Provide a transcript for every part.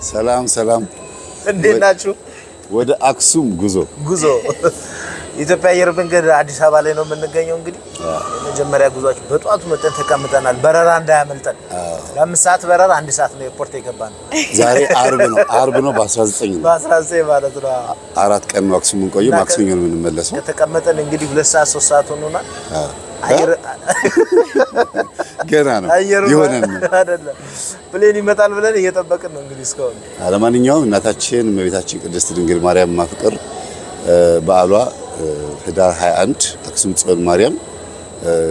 ሰላም እንዴት ናችሁ? ወደ አክሱም ጉዞ ኢትዮጵያ አየር መንገድ አዲስ አበባ ላይ ነው የምንገኘው። እንግዲህ መጀመሪያ ጉዟችን በጧቱ መጠን ተቀምጠናል። በረራ እንዳያመልጠን። ለ5 ሰዓት በረራ 1 ሰዓት ነው ኤርፖርት የገባን። ዛሬ አርብ ነው በ19 ማለት ነው። 4 ቀን ነው አክሱም እንቆየው። ማክሰኞ ነው የምንመለሰው። ከተቀመጠን እንግዲህ 2 ሰዓት 3 ሰዓት ሆኖናል። አየር ገና ነው ይሆነን አይደለም ፕሌን ይመጣል ብለን እየጠበቅን ነው እንግዲህ እስካሁን። ለማንኛውም እናታችን እመቤታችን ቅድስት ድንግል ማርያም ማፍቀር በዓሏ ህዳር 21 አክሱም ጽዮን ማርያም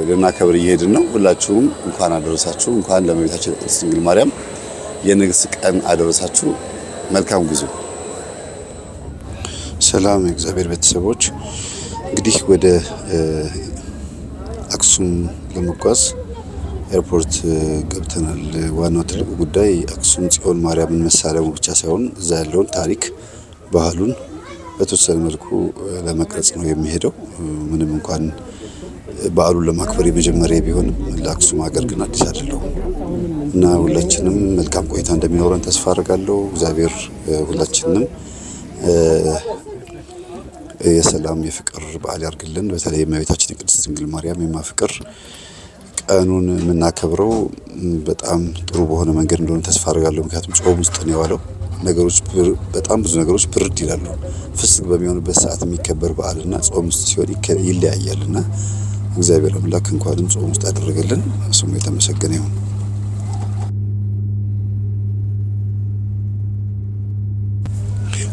ለናከብር እየሄድን ነው። ሁላችሁም እንኳን አደረሳችሁ። እንኳን ለእመቤታችን ቅድስት ድንግል ማርያም የንግስ ቀን አደረሳችሁ። መልካም ጉዞ። ሰላም የእግዚአብሔር ቤተሰቦች፣ እንግዲህ ወደ አክሱም ለመጓዝ ኤርፖርት ገብተናል። ዋናው ትልቁ ጉዳይ አክሱም ጽዮን ማርያምን መሳለሙ ብቻ ሳይሆን እዛ ያለውን ታሪክ ባህሉን በተወሰነ መልኩ ለመቅረጽ ነው የሚሄደው። ምንም እንኳን በዓሉን ለማክበር የመጀመሪያ ቢሆንም ለአክሱም ሀገር ግን አዲስ አይደለም እና ሁላችንም መልካም ቆይታ እንደሚኖረን ተስፋ አደርጋለሁ። እግዚአብሔር ሁላችንም የሰላም የፍቅር በዓል ያርግልን። በተለይ እመቤታችን ቅድስት ድንግል ማርያም የማፍቅር ቀኑን የምናከብረው በጣም ጥሩ በሆነ መንገድ እንደሆነ ተስፋ አደርጋለሁ። ምክንያቱም ጾም ውስጥ ነው የዋለው። ነገሮች በጣም ብዙ ነገሮች ብርድ ይላሉ። ፍስክ በሚሆንበት ሰዓት የሚከበር በዓልና ጾም ውስጥ ሲሆን ይለያያልና እግዚአብሔር አምላክ እንኳንም ጾም ውስጥ ያደረገልን ስሙ የተመሰገነ ይሁን።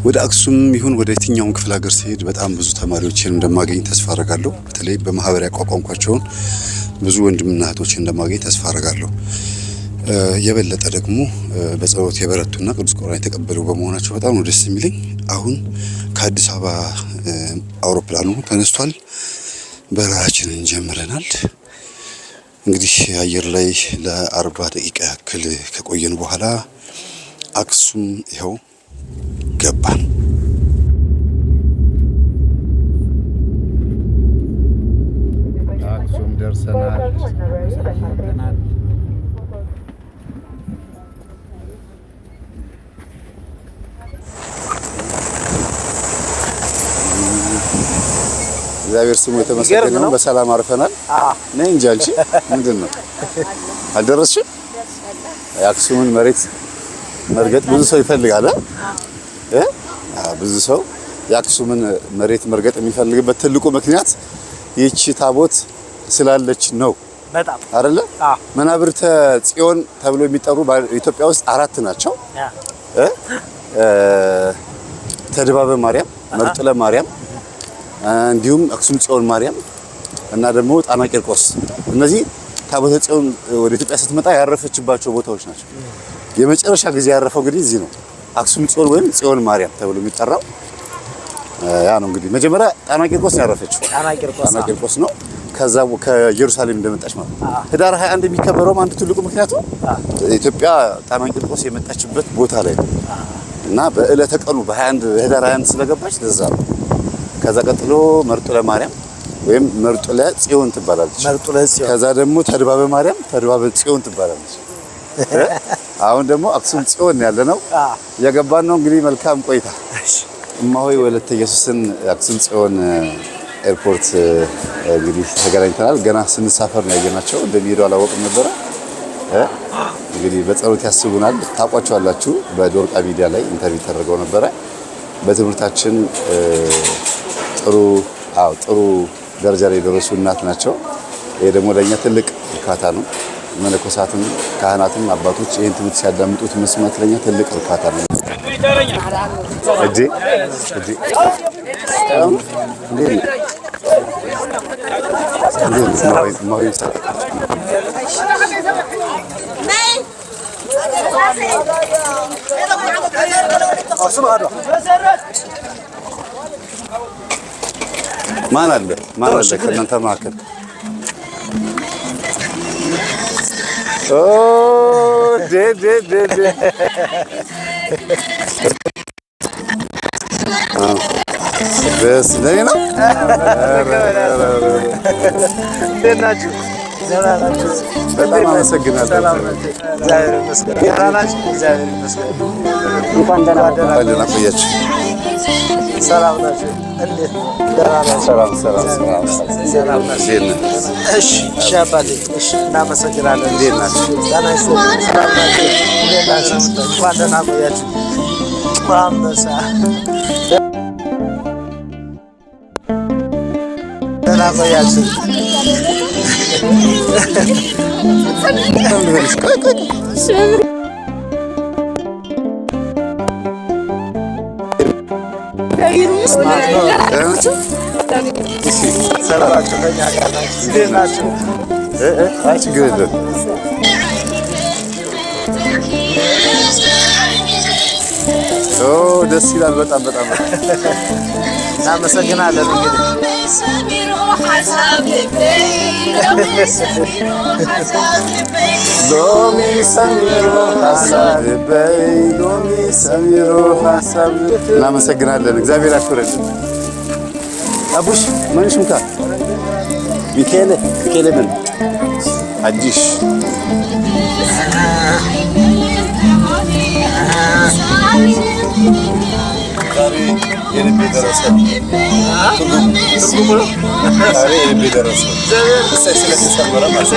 ወደ አክሱም ይሁን ወደ የትኛውም ክፍለ ሀገር ሲሄድ በጣም ብዙ ተማሪዎችን እንደማገኝ ተስፋ አደርጋለሁ። በተለይ በማህበር ያቋቋምኳቸውን ብዙ ወንድምና እህቶችን እንደማገኝ ተስፋ አደርጋለሁ። የበለጠ ደግሞ በጸሎት የበረቱና ቅዱስ ቁርባን የተቀበሉ በመሆናቸው በጣም ነው ደስ የሚለኝ። አሁን ከአዲስ አበባ አውሮፕላኑ ተነስቷል። በረራችንን ጀምረናል። እንግዲህ አየር ላይ ለ40 ደቂቃ ያክል ከቆየን በኋላ አክሱም ይኸው ገባን። አክሱም ደርሰናል። እግዚአብሔር ስሙ የተመሰገነ ነው። በሰላም አርፈናል። ነኝ እንጂ አንቺ ምንድነው አልደረስሽም? የአክሱምን መሬት መርገጥ ብዙ ሰው ይፈልጋል። ብዙ ሰው የአክሱምን መሬት መርገጥ የሚፈልግበት ትልቁ ምክንያት ይህች ታቦት ስላለች ነው። በጣም አይደለ? መናብርተ ጽዮን ተብሎ የሚጠሩ በኢትዮጵያ ውስጥ 4 ናቸው። ተድባበ ማርያም፣ መርጡለ ማርያም፣ እንዲሁም አክሱም ጽዮን ማርያም እና ደግሞ ጣና ቂርቆስ። እነዚህ ታቦተ ጽዮን ወደ ኢትዮጵያ ስትመጣ ያረፈችባቸው ቦታዎች ናቸው። የመጨረሻ ጊዜ ያረፈው እንግዲህ እዚህ ነው። አክሱም ጽዮን ወይም ጽዮን ማርያም ተብሎ የሚጠራው ያ ነው። እንግዲህ መጀመሪያ ጣና ቂርቆስ ነው ያረፈችው። ጣና ቂርቆስ ነው። ከዛ ከኢየሩሳሌም እንደመጣች ማለት ነው። ህዳር 21 የሚከበረው አንዱ ትልቁ ምክንያቱ ኢትዮጵያ ጣና ቂርቆስ የመጣችበት ቦታ ላይ ነው እና በእለተ ቀኑ በ21 ህዳር 21 ስለገባች ለዛ ነው። ከዛ ቀጥሎ መርጡለ ማርያም ወይም መርጡለ ጽዮን ትባላለች። ከዛ ደግሞ ተድባበ ማርያም፣ ተድባበ ጽዮን ትባላለች። አሁን ደግሞ አክሱም ጽዮን ያለ ነው የገባን ነው። እንግዲህ መልካም ቆይታ። እማሆይ ወለተ ኢየሱስን አክሱም ጽዮን ኤርፖርት እንግዲህ ተገናኝተናል። ገና ስንሳፈር ነው ያየናቸው። እንደሚሄዱ አላወቅም ነበረ። እንግዲህ በጸሎት ያስቡናል። ታውቋቸዋላችሁ። በዶርቃ ሚዲያ ላይ ኢንተርቪው ተደርገው ነበረ። በትምህርታችን ጥሩ ደረጃ ላይ የደረሱ እናት ናቸው። ይሄ ደግሞ ለእኛ ትልቅ እርካታ ነው። መነኮሳትም ካህናትም አባቶች ይህን ትምህርት ሲያዳምጡት መስማት ለኛ ትልቅ እርካታ ነው። ማን አለ ከእናንተ መካከል? ደስ ለኔ ነው። እንዴት ናችሁ? በጣም አመሰግናለሁ። እግዚአብሔር ይመስገን። እግዚአብሔር ይመስገን። እንኳን ደህና ቆያችሁ። ሰላም ናችሁ? እንዴት ነው? ደህና ናችሁ? ሰላም ናችሁ? እሺ፣ እሺ አባቴ፣ እሺ፣ እናመሰግናለን። እንዴት ናችሁ? ደህና ይስጥልኝ። ሰላም ናችሁ? እንዴት ናችሁ? እንኳን ደህና ቆያችሁ። አንበሳ ደህና ቆያችሁ። ሰላማችሁ ከእኛ ጋር ናችሁ? እንዴት ናችሁ? ችግር የለም። ደስ ይላል። በጣም እናመሰግናለን። እንግዲህ ሎሚ ሰሚሮ ሀሳብ እናመሰግናለን። እግዚአብሔር ያክብረልን። አቡሽ ማንሽ ምካ ሚካኤል ምን አዲሽ ዛሬ የልቤ ደረሰ። ትርጉሙ ነው። ዛሬ የልቤ ደረሰ። እሰይ ስለተሰመረ ማለት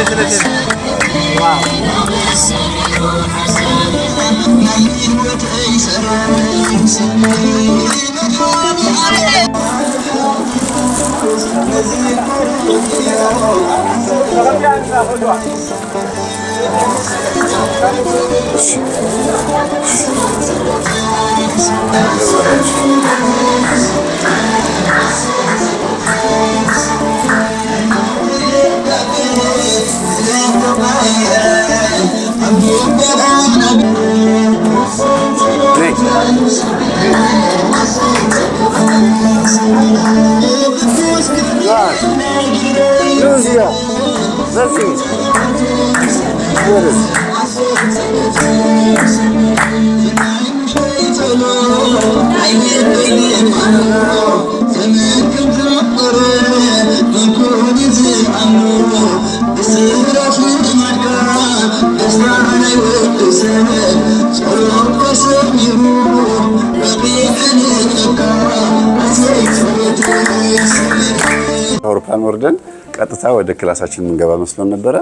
አውሮፕላን ወርደን ቀጥታ ወደ ክላሳችን የምንገባ መስሎን ነበረ።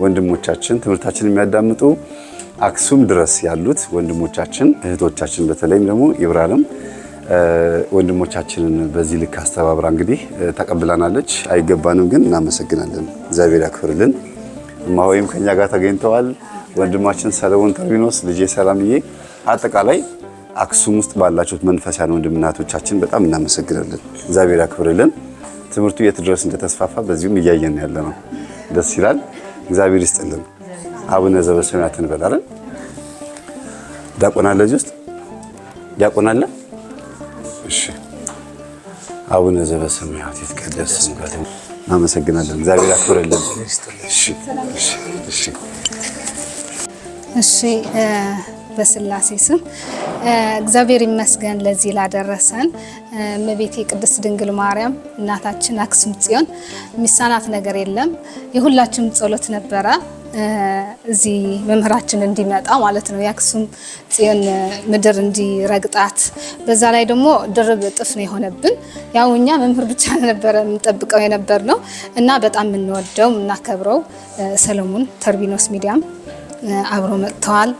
ወንድሞቻችን ትምህርታችን የሚያዳምጡ አክሱም ድረስ ያሉት ወንድሞቻችን እህቶቻችን፣ በተለይም ደግሞ ኢብራሂም ወንድሞቻችንን በዚህ ልክ አስተባብራ እንግዲህ ተቀብላናለች። አይገባንም፣ ግን እናመሰግናለን። እግዚአብሔር ያክብርልን። እማሆይም ከኛ ጋር ተገኝተዋል። ወንድማችን ሰለሞን ተርቢኖስ፣ ልጄ ሰላምዬ፣ አጠቃላይ አክሱም ውስጥ ባላችሁት መንፈሳውያን ወንድምናቶቻችን በጣም እናመሰግናለን። እግዚአብሔር ያክብርልን። ትምህርቱ የት ድረስ እንደተስፋፋ በዚሁም እያየን ያለ ነው። ደስ ይላል። እግዚአብሔር ይስጥልን። አቡነ ዘበሰማያት እንበላለን። ዲያቆን አለ እዚህ ውስጥ ዲያቆን አለ። እሺ፣ አቡነ ዘበሰማያት ይትቀደስ ስምከ። እናመሰግናለን። እግዚአብሔር ያክብርልን። እሺ በስላሴ ስም እግዚአብሔር ይመስገን ለዚህ ላደረሰን እመቤቴ ቅድስት ድንግል ማርያም እናታችን አክሱም ጽዮን የሚሳናት ነገር የለም። የሁላችንም ጸሎት ነበረ እዚህ መምህራችን እንዲመጣ ማለት ነው። የአክሱም ጽዮን ምድር እንዲረግጣት፣ በዛ ላይ ደግሞ ድርብ እጥፍ ነው የሆነብን። ያው እኛ መምህር ብቻ ነበረ የምንጠብቀው የነበር ነው እና በጣም የምንወደው የምናከብረው ሰለሞን ተርቢኖስ ሚዲያም አብሮ መጥተዋል።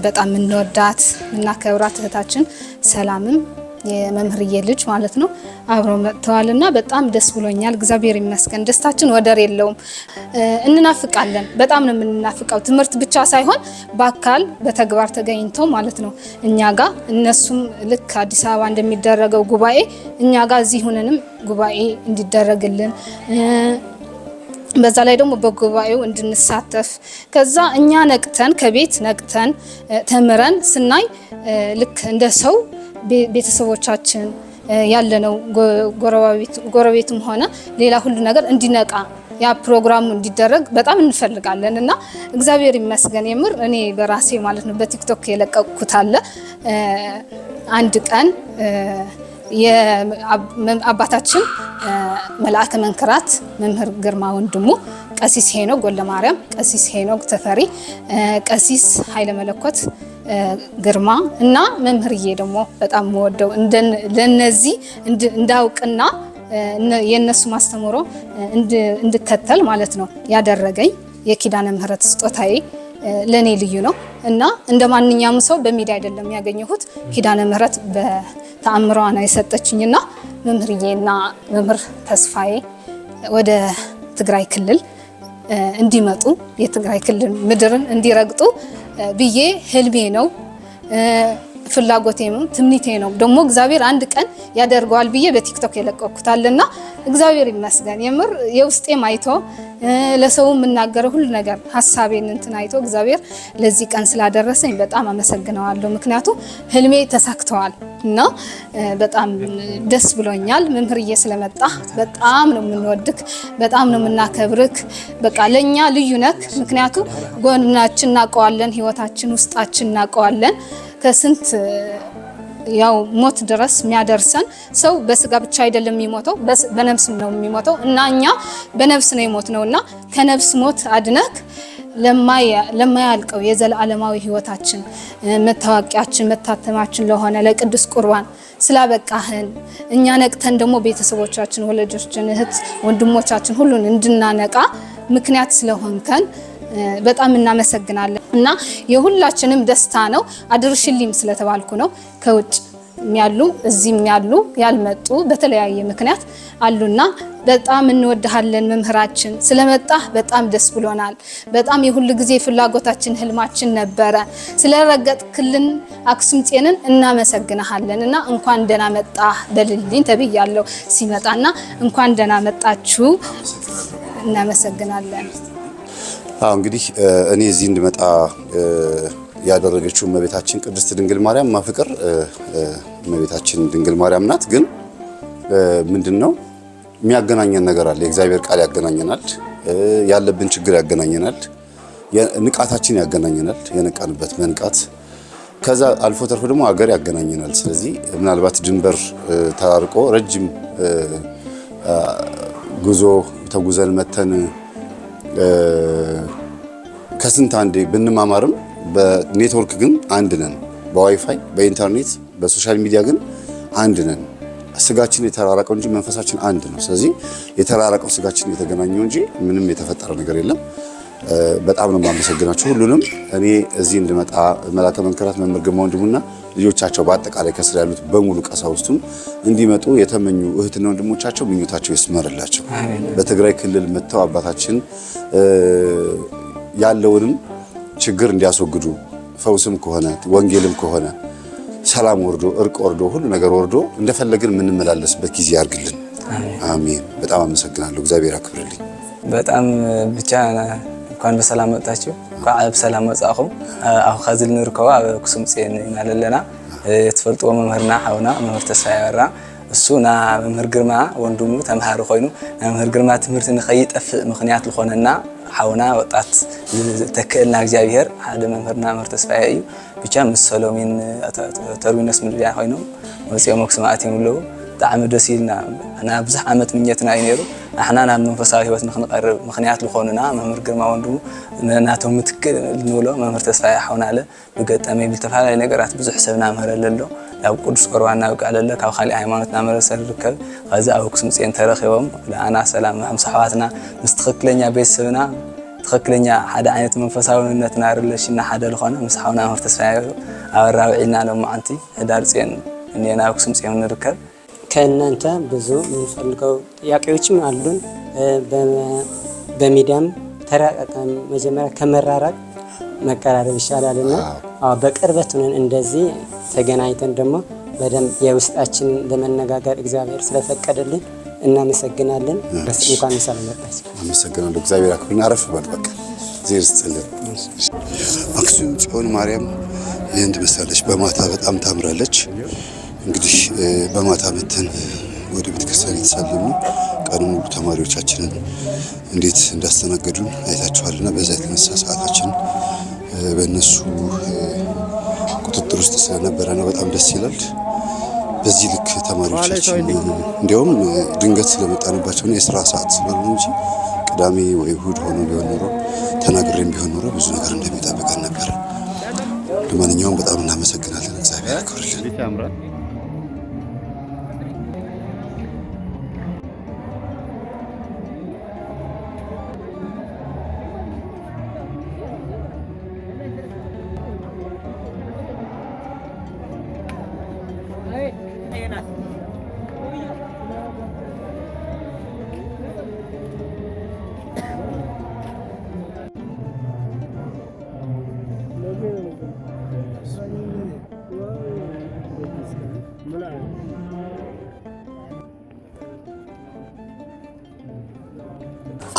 በጣም የምንወዳት የምናከብራት እህታችን ሰላምም የመምህርዬ ልጅ ማለት ነው አብሮ መጥተዋልና በጣም ደስ ብሎኛል። እግዚአብሔር ይመስገን። ደስታችን ወደር የለውም። እንናፍቃለን። በጣም ነው የምንናፍቀው። ትምህርት ብቻ ሳይሆን በአካል በተግባር ተገኝተው ማለት ነው እኛ ጋር እነሱም ልክ አዲስ አበባ እንደሚደረገው ጉባኤ እኛ ጋር እዚህ ሆነንም ጉባኤ እንዲደረግልን በዛ ላይ ደግሞ በጉባኤው እንድንሳተፍ ከዛ እኛ ነቅተን ከቤት ነቅተን ተምረን ስናይ ልክ እንደ ሰው ቤተሰቦቻችን ያለነው ጎረቤትም ሆነ ሌላ ሁሉ ነገር እንዲነቃ ያ ፕሮግራሙ እንዲደረግ በጣም እንፈልጋለን እና እግዚአብሔር ይመስገን። የምር እኔ በራሴ ማለት ነው በቲክቶክ የለቀኩት አለ አንድ ቀን የአባታችን መልአከ መንክራት መምህር ግርማ ወንድሙ ቀሲስ ሄኖክ ጎለ ማርያም፣ ቀሲስ ሄኖክ ተፈሪ፣ ቀሲስ ኃይለ መለኮት ግርማ እና መምህርዬ ደግሞ በጣም ወደው ለነዚህ እንዳውቅና የነሱ ማስተምሮ እንድከተል ማለት ነው ያደረገኝ የኪዳነ ምህረት ስጦታዬ ለኔ ልዩ ነው እና እንደ ማንኛውም ሰው በሚዲያ አይደለም ያገኘሁት። ኪዳነ ምህረት በተአምሯ ነው የሰጠችኝና መምህርዬና መምህር ተስፋዬ ወደ ትግራይ ክልል እንዲመጡ የትግራይ ክልል ምድርን እንዲረግጡ ብዬ ህልሜ ነው ፍላጎቴም ትምኒቴ ነው። ደግሞ እግዚአብሔር አንድ ቀን ያደርገዋል ብዬ በቲክቶክ የለቀኩታልና እግዚአብሔር ይመስገን። የምር የውስጤም አይቶ ለሰው የምናገረው ሁሉ ነገር ሐሳቤን እንትን አይቶ እግዚአብሔር ለዚህ ቀን ስላደረሰኝ በጣም አመሰግነዋለሁ። ምክንያቱም ህልሜ ተሳክተዋል እና በጣም ደስ ብሎኛል። መምህርዬ ስለመጣ በጣም ነው የምንወድክ፣ በጣም ነው የምናከብርክ። በቃ ለኛ ልዩ ነክ። ምክንያቱም ጎናችን እናውቀዋለን፣ ህይወታችን ውስጣችን እናውቀዋለን። ከስንት ያው ሞት ድረስ የሚያደርሰን ሰው በስጋ ብቻ አይደለም የሚሞተው በነፍስም ነው የሚሞተው እና እኛ በነፍስ ነው የሞትነውና ከነፍስ ሞት አድነክ ለማያልቀው የዘላለማዊ ህይወታችን መታወቂያችን መታተማችን ለሆነ ለቅዱስ ቁርባን ስላበቃህን እኛ ነቅተን ደግሞ ቤተሰቦቻችን፣ ወላጆቻችን፣ እህት ወንድሞቻችን ሁሉን እንድናነቃ ምክንያት ስለሆንከን በጣም እናመሰግናለን እና የሁላችንም ደስታ ነው። አድርሽልኝ ስለተባልኩ ነው። ከውጭ ያሉ እዚህም ያሉ ያልመጡ በተለያየ ምክንያት አሉና በጣም እንወድሃለን መምህራችን። ስለመጣ በጣም ደስ ብሎናል። በጣም የሁሉ ጊዜ ፍላጎታችን ህልማችን ነበረ። ስለረገጥክልን አክሱም ጽዮንን እናመሰግናለን እና እንኳን ደህና መጣ በልልኝ ተብያለሁ ሲመጣና እንኳን ደህና መጣችሁ እናመሰግናለን። እንግዲህ እኔ እዚህ እንድመጣ ያደረገችው እመቤታችን ቅድስት ድንግል ማርያም ማፍቀር እመቤታችን ድንግል ማርያም ናት። ግን ምንድነው የሚያገናኘን ነገር አለ። የእግዚአብሔር ቃል ያገናኘናል፣ ያለብን ችግር ያገናኘናል፣ ንቃታችን ያገናኘናል፣ የነቃንበት መንቃት፣ ከዛ አልፎ ተርፎ ደግሞ ሀገር ያገናኘናል። ስለዚህ ምናልባት ድንበር ተራርቆ ረጅም ጉዞ ተጉዘን መተን ከስንት አንዴ ብንማማርም በኔትወርክ ግን አንድ ነን። በዋይፋይ በኢንተርኔት በሶሻል ሚዲያ ግን አንድ ነን። ስጋችን የተራራቀው እንጂ መንፈሳችን አንድ ነው። ስለዚህ የተራራቀው ስጋችን የተገናኘው እንጂ ምንም የተፈጠረ ነገር የለም። በጣም ነው የማመሰግናችሁ ሁሉንም። እኔ እዚህ እንድመጣ መላከ መንክራት መምህር ግርማ ወንድሙና ልጆቻቸው በአጠቃላይ ከስራ ያሉት በሙሉ ቀሳውስቱም እንዲመጡ የተመኙ እህትና ወንድሞቻቸው ምኞታቸው ይስመርላቸው። በትግራይ ክልል መጥተው አባታችን ያለውንም ችግር እንዲያስወግዱ፣ ፈውስም ከሆነ ወንጌልም ከሆነ ሰላም ወርዶ እርቅ ወርዶ ሁሉ ነገር ወርዶ እንደፈለግን የምንመላለስበት ጊዜ ያርግልን። አሜን። በጣም አመሰግናለሁ። እግዚአብሔር አክብርልኝ። በጣም ብቻ እንኳን በሰላም መጣችሁ፣ እንኳን በሰላም መጻኹም። አሁ ከዚህ ልንርከው አክሱም ጽዮን እናለለና ትፈልጥዎ መምህርና ሓውና መምህር ተስፋዬ ያበራ እሱና መምህር ግርማ ወንድሙ ተምሃሪ ኮይኑ መምህር ግርማ ትምህርቲ ንኸይጠፍእ ምክንያት ዝኾነና ሓውና ወጣት ተክእልና እግዚአብሔር ሓደ መምህርና መምህር ተስፋዬ እዩ። ብቻ ምስ ሰሎሚን ተርቢነስ ምድያ ኮይኖም ወፂኦም አክሱም ኣትዮም ኣለዉ። ብጣዕሚ ደስ ኢልና እና ብዙሕ ዓመት ምኘትና እዩ ነይሩ ንሕና ናብ መንፈሳዊ ህይወት ንክንቀርብ ምክንያት ዝኾኑና መምህር ግርማ ወንድሙ ናቶም ምትክእ ንብሎ መምህር ተስፋዬ ሓውና ኣለ ብገጠመ ብዝተፈላለዩ ነገራት ብዙሕ ሰብ ናምህረለ ኣሎ። ኣብ ቅዱስ ቁርባን ናውቃል ኣሎ። ካብ ካሊእ ሃይማኖት ናመረሰ ዝርከብ ከዚ ኣብ አክሱም ጽዮን ተረኺቦም ለኣና ሰላም ምስ ኣሕዋትና ምስ ትኽክለኛ ቤተሰብና ትኽክለኛ ሓደ ዓይነት መንፈሳዊነት ናርለሽና ሓደ ዝኾነ ምስ ሓውና መምህር ተስፋዬ ኣበራ ውዒልና ሎማዓንቲ ህዳር ጽዮን እኔና አክሱም ጽዮን ንርከብ። ከእናንተ ብዙ የምንፈልገው ጥያቄዎችም አሉን። በሚዲያም ተራቀቀን መጀመሪያ ከመራራቅ መቀራረብ ይሻላልና በቅርበት ሆነን እንደዚህ ተገናኝተን ደግሞ በደንብ የውስጣችን ለመነጋገር እግዚአብሔር ስለፈቀደልን እናመሰግናለን። እንኳን ሰላም መጣችሁ። አመሰግናለሁ። እግዚአብሔር አክብርን። አረፍ በል በቃ ዜር ይስጥልን። አክሱም ጽዮን ማርያም ይህን ትመስላለች። በማታ በጣም ታምራለች። እንግዲህ በማታ መተን ወደ ቤተክርስቲያን የተሳለሙ ቀኑ ሙሉ ተማሪዎቻችንን እንዴት እንዳስተናገዱን አይታችኋልና በዛ የተነሳ ሰዓታችን በእነሱ ቁጥጥር ውስጥ ስለነበረ ነው። በጣም ደስ ይላል። በዚህ ልክ ተማሪዎቻችን እንዲያውም ድንገት ስለመጣንባቸውና የስራ ሰዓት ስለሆነ እንጂ ቅዳሜ ወይ እሁድ ሆኖ ቢሆን ኖሮ ተናግሬም ቢሆን ኖሮ ብዙ ነገር እንደሚጠብቀን ነበር። ለማንኛውም በጣም እናመሰግናለን። እግዚአብሔር ያክብርልን።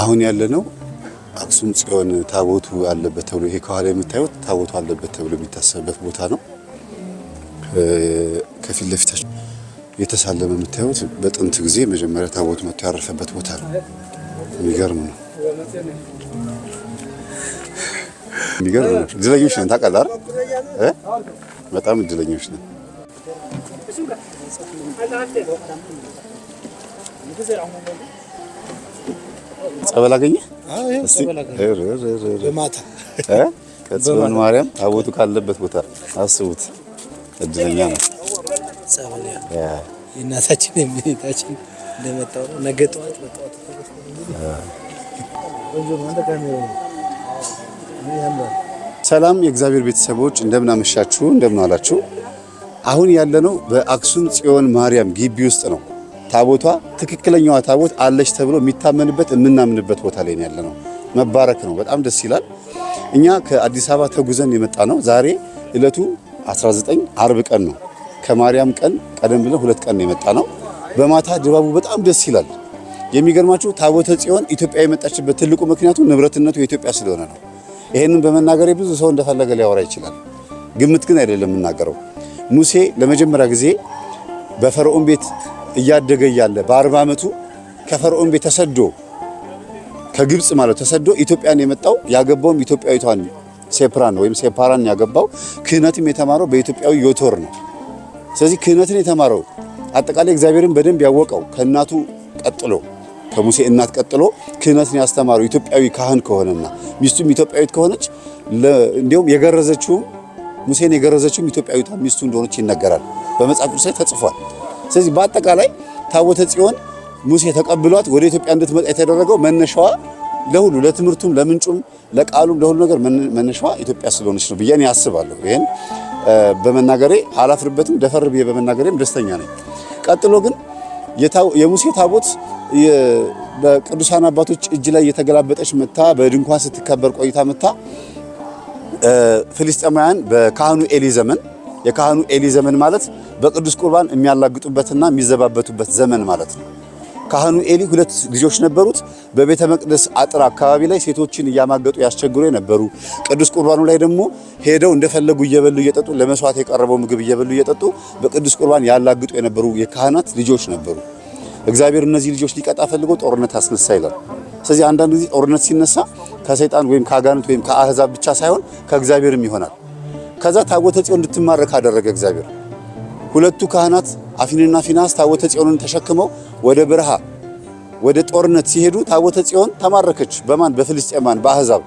አሁን ያለነው አክሱም ጽዮን ታቦቱ አለበት ተብሎ ይሄ ከኋላ የምታዩት ታቦቱ አለበት ተብሎ የሚታሰብበት ቦታ ነው። ከፊት ለፊታችን የተሳለመ የምታዩት በጥንት ጊዜ መጀመሪያ ታቦቱ መጥቶ ያረፈበት ቦታ ነው። የሚገርም ነው። የሚገርም ነው። እድለኞች ነን ታውቃለህ አይደል? በጣም እድለኞች ነን። ጸበል አገኘህ? በማታ ከጽዮን ማርያም ታቦቱ ካለበት ቦታ አስቡት። እድለኛ ነው። ጸበል የእናታችን የእመቤታችን እንደመጣው ነው። ነገ ጠዋት በጠዋት ሰላም የእግዚአብሔር ቤተሰቦች እንደምን አመሻችሁ፣ እንደምን አላችሁ። አሁን ያለነው በአክሱም ጽዮን ማርያም ግቢ ውስጥ ነው። ታቦቷ ትክክለኛዋ ታቦት አለች ተብሎ የሚታመንበት የምናምንበት ቦታ ላይ ያለነው። መባረክ ነው። በጣም ደስ ይላል። እኛ ከአዲስ አበባ ተጉዘን የመጣ ነው። ዛሬ ዕለቱ 19 አርብ ቀን ነው። ከማርያም ቀን ቀደም ብለን 2 ቀን ነው የመጣ ነው። በማታ ድባቡ በጣም ደስ ይላል። የሚገርማችሁ ታቦተ ጽዮን ኢትዮጵያ የመጣችበት ትልቁ ምክንያቱ ንብረትነቱ የኢትዮጵያ ስለሆነ ነው። ይሄንን በመናገሬ ብዙ ሰው እንደፈለገ ሊያወራ ይችላል። ግምት ግን አይደለም የምናገረው። ሙሴ ለመጀመሪያ ጊዜ በፈርዖን ቤት እያደገ ያለ በ40 ዓመቱ ከፈርዖን ቤት ተሰዶ ከግብጽ ማለት ተሰዶ ኢትዮጵያን የመጣው ያገባውም ኢትዮጵያዊቷን ሴፕራን ወይም ሴፓራን ያገባው ክህነትም የተማረው በኢትዮጵያዊ ዮቶር ነው። ስለዚህ ክህነትን የተማረው አጠቃላይ እግዚአብሔርን በደንብ ያወቀው ከእናቱ ቀጥሎ ከሙሴ እናት ቀጥሎ ክህነትን ያስተማረው ኢትዮጵያዊ ካህን ከሆነና ሚስቱም ኢትዮጵያዊት ከሆነች እንዲሁም የገረዘችውም ሙሴን የገረዘችውም ኢትዮጵያዊቷ ሚስቱ እንደሆነች ይነገራል። በመጽሐፍ ቅዱስ ላይ ተጽፏል። ስለዚህ በአጠቃላይ ታቦተ ጽዮን ሙሴ ተቀብሏት ወደ ኢትዮጵያ እንድትመጣ የተደረገው መነሻዋ ለሁሉ ለትምህርቱም፣ ለምንጩም፣ ለቃሉም ለሁሉ ነገር መነሻዋ ኢትዮጵያ ስለሆነች ነው ብዬ ያስባለሁ። ይሄን በመናገሬ አላፍርበትም። ደፈር ብዬ በመናገሬም ደስተኛ ነኝ። ቀጥሎ ግን የሙሴ ታቦት በቅዱሳን አባቶች እጅ ላይ የተገላበጠች መታ በድንኳን ስትከበር ቆይታ መታ ፍልስጤማውያን በካህኑ ኤሊ ዘመን የካህኑ ኤሊ ዘመን ማለት በቅዱስ ቁርባን የሚያላግጡበትና የሚዘባበቱበት ዘመን ማለት ነው። ካህኑ ኤሊ 2 ልጆች ነበሩት። በቤተ መቅደስ አጥር አካባቢ ላይ ሴቶችን እያማገጡ ያስቸግሩ የነበሩ፣ ቅዱስ ቁርባኑ ላይ ደግሞ ሄደው እንደፈለጉ እየበሉ እየጠጡ ለመስዋዕት የቀረበው ምግብ እየበሉ እየጠጡ በቅዱስ ቁርባን ያላግጡ የነበሩ የካህናት ልጆች ነበሩ። እግዚአብሔር እነዚህ ልጆች ሊቀጣ ፈልጎ ጦርነት አስነሳ ይላል። ስለዚህ አንዳንድ ጊዜ ጦርነት ሲነሳ ከሰይጣን ወይም ከአጋንንት ወይም ከአህዛብ ብቻ ሳይሆን ከእግዚአብሔርም ይሆናል። ከዛ ታቦተ ጽዮን እንድትማረክ አደረገ እግዚአብሔር። 2ቱ ካህናት አፊንና ፊናስ ታቦተ ጽዮንን ተሸክመው ወደ በረሃ ወደ ጦርነት ሲሄዱ ታቦተ ጽዮን ተማረከች። በማን? በፍልስጤማን በአህዛብ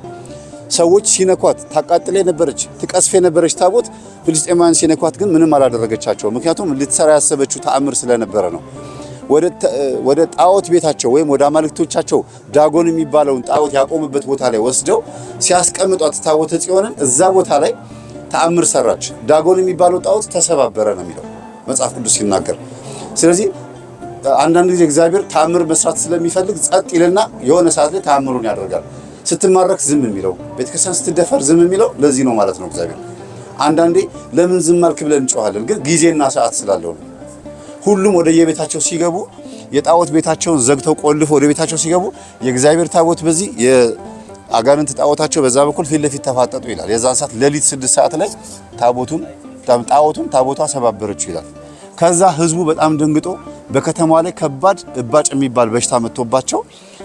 ሰዎች ሲነኳት ታቃጥል የነበረች ትቀስፍ የነበረች ታቦት ፍልስጤማን ሲነኳት ግን ምንም አላደረገቻቸው። ምክንያቱም ልትሰራ ያሰበችው ተአምር ስለነበረ ነው። ወደ ጣዖት ቤታቸው ወይም ወደ አማልክቶቻቸው ዳጎን የሚባለውን ጣዖት ያቆሙበት ቦታ ላይ ወስደው ሲያስቀምጧት ታቦተ ጽዮንን እዛ ቦታ ላይ ተአምር ሰራች። ዳጎን የሚባለው ጣዖት ተሰባበረ ነው የሚለው መጽሐፍ ቅዱስ ሲናገር። ስለዚህ አንዳንድ ጊዜ እግዚአብሔር ተአምር መስራት ስለሚፈልግ ጸጥ ይልና የሆነ ሰዓት ላይ ተአምሩን ያደርጋል። ስትማረክ ዝም የሚለው ቤተክርስቲያን ስትደፈር ዝም የሚለው ለዚህ ነው ማለት ነው። እግዚአብሔር አንዳንዴ ለምን ዝም አልክ ብለን እንጮሃለን፣ ግን ጊዜና ሰዓት ስላለው ነው። ሁሉም ወደ የቤታቸው ሲገቡ የጣዖት ቤታቸውን ዘግተው ቆልፈው ወደ ቤታቸው ሲገቡ የእግዚአብሔር ታቦት በዚህ የአጋንንት ጣዖታቸው በዛ በኩል ፊት ለፊት ተፋጠጡ ይላል። የዛን ሰዓት ሌሊት 6 ሰዓት ላይ ታቦቷ ሰባበረችው ይላል። ከዛ ህዝቡ በጣም ደንግጦ በከተማዋ ላይ ከባድ እባጭ የሚባል በሽታ መጥቶባቸው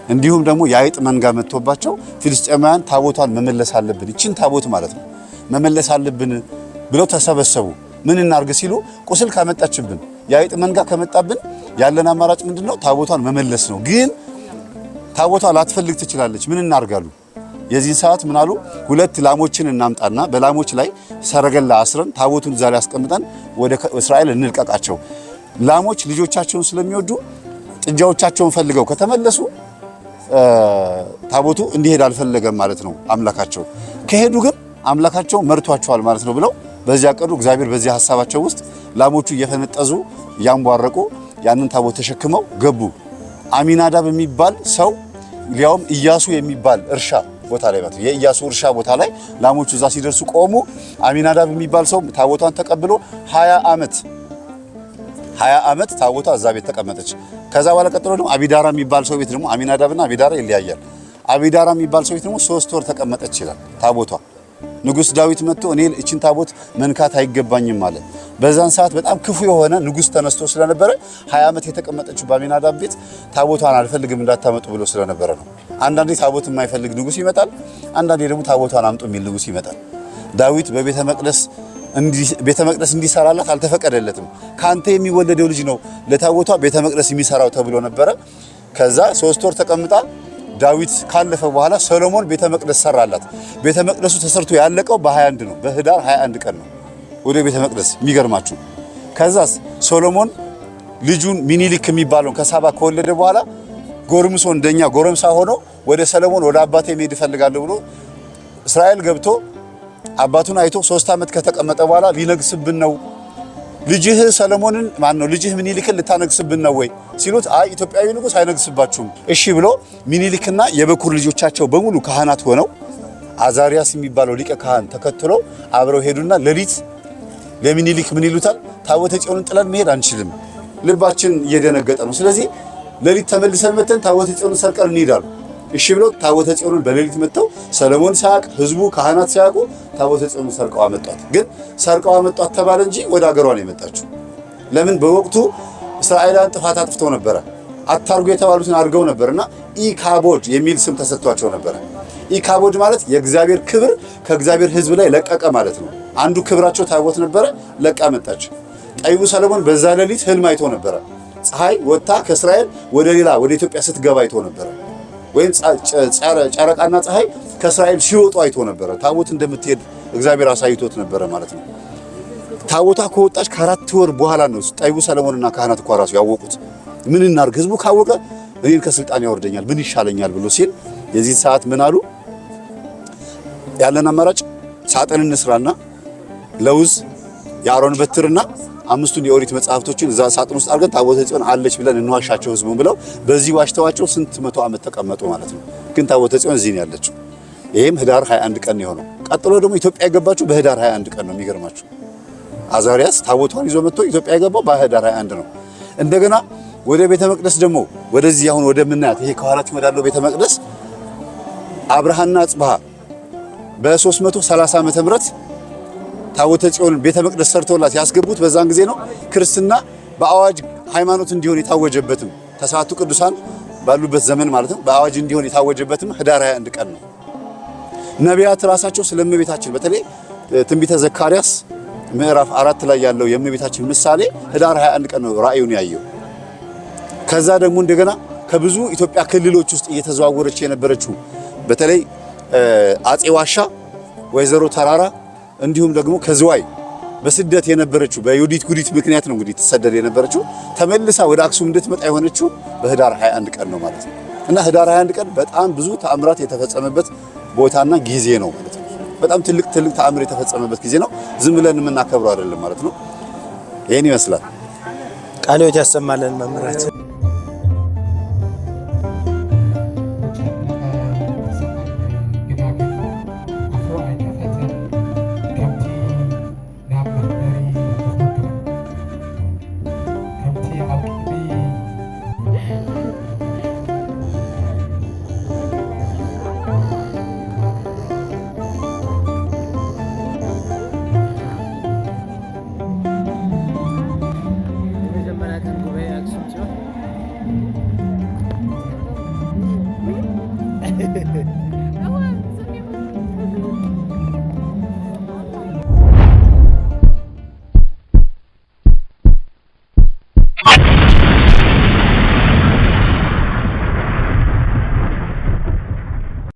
እንዲሁም ደግሞ የአይጥ መንጋ መጥቶባቸው ፍልስጤማውያን ታቦቷን መመለስ አለብን፣ ይችን ታቦት ማለት ነው መመለስ አለብን ብለው ተሰበሰቡ። ምን እናርግ ሲሉ ቁስል ካመጣችብን የአይጥ መንጋ ከመጣብን ያለን አማራጭ ምንድነው? ታቦቷን መመለስ ነው። ግን ታቦቷ ላትፈልግ ትችላለች። ምን እናርጋሉ? የዚህ ሰዓት ምን አሉ? 2 ላሞችን እናምጣና በላሞች ላይ ሰረገላ አስረን ታቦቱን እዛ ላይ አስቀምጠን ወደ እስራኤል እንልቀቃቸው። ላሞች ልጆቻቸውን ስለሚወዱ ጥጃዎቻቸውን ፈልገው ከተመለሱ ታቦቱ እንዲሄድ አልፈለገም ማለት ነው አምላካቸው። ከሄዱ ግን አምላካቸው መርቷቸዋል ማለት ነው ብለው በዚያ ቀዱ። እግዚአብሔር በዚያ ሐሳባቸው ውስጥ ላሞቹ እየፈነጠዙ ያንቧረቁ ያንን ታቦት ተሸክመው ገቡ። አሚናዳብ የሚባል ሰው ሊያውም ኢያሱ የሚባል እርሻ ቦታ ላይ ማለት የኢያሱ እርሻ ቦታ ላይ ላሞቹ እዛ ሲደርሱ ቆሙ። አሚናዳብ የሚባል ሰው ታቦቷን ተቀብሎ 20 ዓመት ታቦቷ እዛ ቤት ተቀመጠች። ከዛ በኋላ ቀጥሎ ደግሞ አቢዳራ የሚባል ሰው ቤት ደግሞ አሚናዳብና አቢዳራ ይለያያል። አቢዳራ የሚባል ሰው ቤት ደግሞ 3 ወር ተቀመጠች ይላል ታቦቷ። ንጉስ ዳዊት መጥቶ እኔ እቺን ታቦት መንካት አይገባኝም ማለት። በዛን ሰዓት በጣም ክፉ የሆነ ንጉስ ተነስቶ ስለነበረ 20 ዓመት የተቀመጠችው በአሚናዳብ ቤት ታቦቷን አልፈልግም እንዳታመጡ ብሎ ስለነበረ ነው። አንዳንዴ ታቦት የማይፈልግ ንጉስ ይመጣል፣ አንዳንዴ ደግሞ ታቦቷን አምጡ የሚል ንጉስ ይመጣል። ዳዊት በቤተ መቅደስ እንዲሰራላት አልተፈቀደለትም። ካንተ የሚወለደው ልጅ ነው ለታቦቷ ቤተ መቅደስ የሚሰራው ተብሎ ነበረ። ከዛ 3 ወር ተቀምጣ ዳዊት ካለፈ በኋላ ሰሎሞን ቤተ መቅደስ ሰራላት። ቤተ መቅደሱ ተሰርቶ ያለቀው በ21 ነው፣ በህዳር 21 ቀን ነው ወደ ቤተ መቅደስ። የሚገርማችሁ ከዛስ ሶሎሞን ልጁን ሚኒሊክ የሚባለው ከሳባ ከወለደ በኋላ ጎርምሶ እንደኛ ጎረምሳ ሆኖ ወደ ሰሎሞን ወደ አባቴ መሄድ እፈልጋለሁ ብሎ እስራኤል ገብቶ አባቱን አይቶ 3 ዓመት ከተቀመጠ በኋላ ሊነግስብን ነው ልጅህ ሰሎሞንን ማን ነው ልጅህ ሚኒሊክን ልታነግስብን ነው ወይ ሲሉት አይ ኢትዮጵያዊ ንጉስ አይነግስባችሁም እሺ ብሎ ሚኒሊክና የበኩር ልጆቻቸው በሙሉ ካህናት ሆነው አዛሪያስ የሚባለው ሊቀ ካህን ተከትሎ አብረው ሄዱና ሌሊት ለሚኒሊክ ምን ይሉታል? ታቦተ ጽዮንን ጥለን መሄድ አንችልም፣ ልባችን እየደነገጠ ነው። ስለዚህ ሌሊት ተመልሰን መተን ታቦተ ጽዮንን ሰርቀን እንሄዳሉ። እሺ ብለው ታቦተ ጽዮንን በሌሊት መተው ሰሎሞን ሳያውቅ ህዝቡ ካህናት ሳያውቁ ታቦተ ጽዮንን ሰርቀው አመጧት። ግን ሰርቀው አመጧት ተባለ እንጂ ወደ ሀገሯ ነው የመጣችው። ለምን? በወቅቱ እስራኤላውያን ጥፋት አጥፍተው ነበረ። አታርጉ የተባሉትን አድርገው ነበርና ኢካቦድ የሚል ስም ተሰጥቷቸው ነበረ። ኢካቦድ ማለት የእግዚአብሔር ክብር ከእግዚአብሔር ህዝብ ላይ ለቀቀ ማለት ነው። አንዱ ክብራቸው ታቦት ነበረ፣ ለቃ መጣች። ጠቢቡ ሰሎሞን በዛ ሌሊት ህልም አይቶ ነበረ። ፀሐይ ወጥታ ከእስራኤል ወደ ሌላ ወደ ኢትዮጵያ ስትገባ አይቶ ነበረ። ወይም ጨረቃና ፀሐይ ከእስራኤል ሲወጡ አይቶ ነበረ። ታቦት እንደምትሄድ እግዚአብሔር አሳይቶት ነበረ ማለት ነው። ታቦታ ከወጣች ከ4 ወር በኋላ ነው ጠቢቡ ሰሎሞንና ካህናት እኮ ራሱ ያወቁት። ምን እናርግ ህዝቡ ካወቀ እኔን ከስልጣን ያወርደኛል ምን ይሻለኛል ብሎ ሲል የዚህ ሰዓት ምን አሉ? ያለን አማራጭ ሳጥን እንስራና ለውዝ የአሮን በትርና 5ቱን የኦሪት መጽሐፍቶችን እዛ ሳጥን ውስጥ አድርገን ታቦተ ጽዮን አለች ብለን እንዋሻቸው ህዝቡን ብለው በዚህ ዋሽተዋቸው ስንት 100 ዓመት ተቀመጡ ማለት ነው። ግን ታቦተ ጽዮን እዚህ ነው ያለችው። ይሄም ህዳር 21 ቀን የሆነው። ቀጥሎ ደግሞ ኢትዮጵያ የገባችው በህዳር 21 ቀን ነው። የሚገርማችሁ አዛሪያስ ታቦቷን ይዞ መጥቶ ኢትዮጵያ የገባው በህዳር 21 ነው። እንደገና ወደ ቤተ መቅደስ ደግሞ ወደዚህ አሁን ወደ ምናያት ይሄ ከኋላችሁ ወዳለው ቤተ መቅደስ አብርሃና አጽብሃ በ330 ዓመተ ምህረት ታቦተ ጽዮን ቤተ መቅደስ ሰርተውላት ያስገቡት በዛን ጊዜ ነው። ክርስትና በአዋጅ ሃይማኖት እንዲሆን የታወጀበትም ተስዓቱ ቅዱሳን ባሉበት ዘመን ማለት ነው። በአዋጅ እንዲሆን የታወጀበትም ህዳር 21 ቀን ነው። ነቢያት ራሳቸው ስለእመቤታችን በተለይ ትንቢተ ዘካርያስ ምዕራፍ 4 ላይ ያለው የእመቤታችን ምሳሌ ህዳር 21 ቀን ነው ራእዩን ያየው። ከዛ ደግሞ እንደገና ከብዙ ኢትዮጵያ ክልሎች ውስጥ እየተዘዋወረች የነበረችው በተለይ አጼ ዋሻ፣ ወይዘሮ ተራራ እንዲሁም ደግሞ ከዝዋይ በስደት የነበረችው በዩዲት ጉዲት ምክንያት ነው እንግዲህ ተሰደደ የነበረችው ተመልሳ ወደ አክሱም እንድትመጣ የሆነችው በህዳር 21 ቀን ነው ማለት ነው። እና ህዳር 21 ቀን በጣም ብዙ ተአምራት የተፈጸመበት ቦታና ጊዜ ነው ማለት ነው። በጣም ትልቅ ተአምር የተፈጸመበት ጊዜ ነው። ዝም ብለን የምናከብረው አይደለም ማለት ነው። ይሄን ይመስላል። ቃልዮት ያሰማልን መምህራችን።